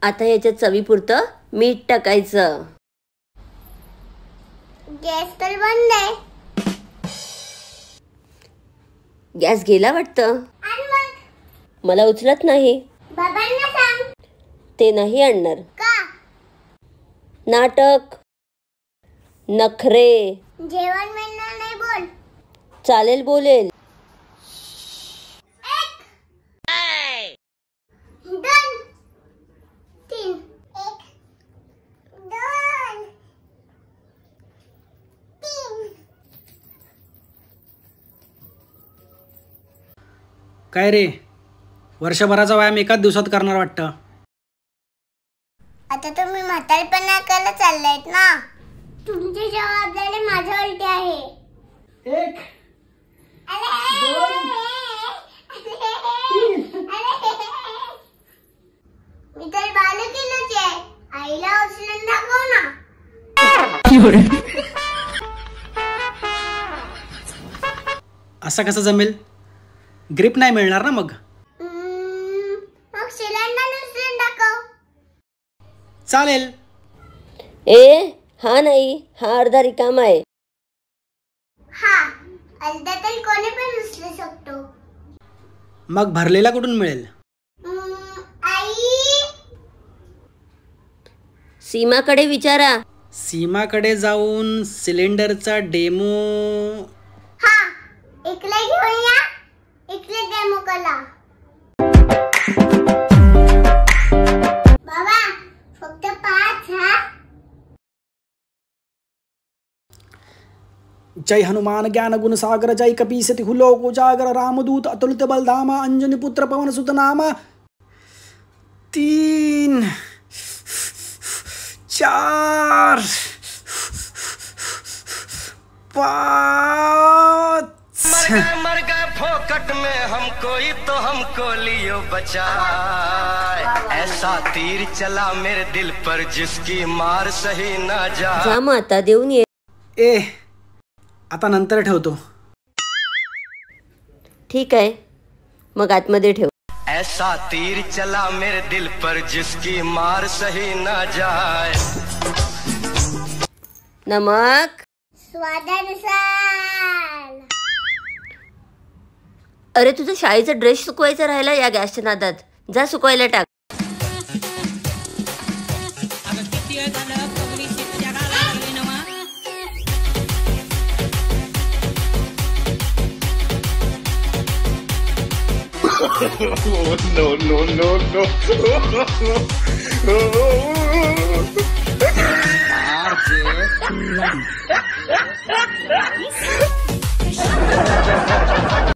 आता याच्यात चवीपुरतं मीठ टाकायचं. गॅस तर बंद आहे. गॅस गेला वाटतं. मला उचलत नाही. बाबांना सांग. ते नाही आणणार. का? नाटक, नखरे. जेवण मिळणार नाही बोल. चालेल बोलेल. 1 2 3 1 2 3. काय रे, वर्षभराचा व्यायाम एकाच दिवसात करणार वाटतं. आता तुम्ही म्हातारपणा करायला चाललायत ना. तुमची जबाबदारी माझ्यावरती आहे. 1 2 मी तर बालकीलाच आहे. आईला उचलून दाखव ना. असं कसं जमेल? ग्रिप नाही मिळणार ना मग. मग सिलेंडर उचलून दाखव. चालेल. हा नाही, हा अर्धा रिकामा आहे. हा, अर्धा तर कोणी पण उचलू शकतो. मग भरलेला कुठून मिळेल? आई, सीमाकडे विचारा. सीमाकडे जाऊन सिलेंडरचा डेमो. हा, इकडे घेऊया. इकडे डेमो करा. बाबा फक्त 5. हा, जय हनुमान ज्ञान गुण सागर जय कपीसति हुलोक उजागर रामदूत अतुलित बलधामा अंजनी पुत्र पवन सुत नामा. 3 4 5. मर गए फोकट में हमको लियो बचाए. ऐसा तीर चला मेरे दिल पर जिसकी मार सही ना जा. जा मग आता देऊन ये. आता नंतर ठेवतो. ठीक आहे, मग आतमध्ये ठेव. ऐसा तीर चला मेरे दिल पर जिसकी मार सही ना जाए. नमक. स्वादानुसार. अरे तुझा शाळेचा ड्रेस सुकवायचा राहिला या गॅसच्या नादात. जा सुकवायला टाक. no.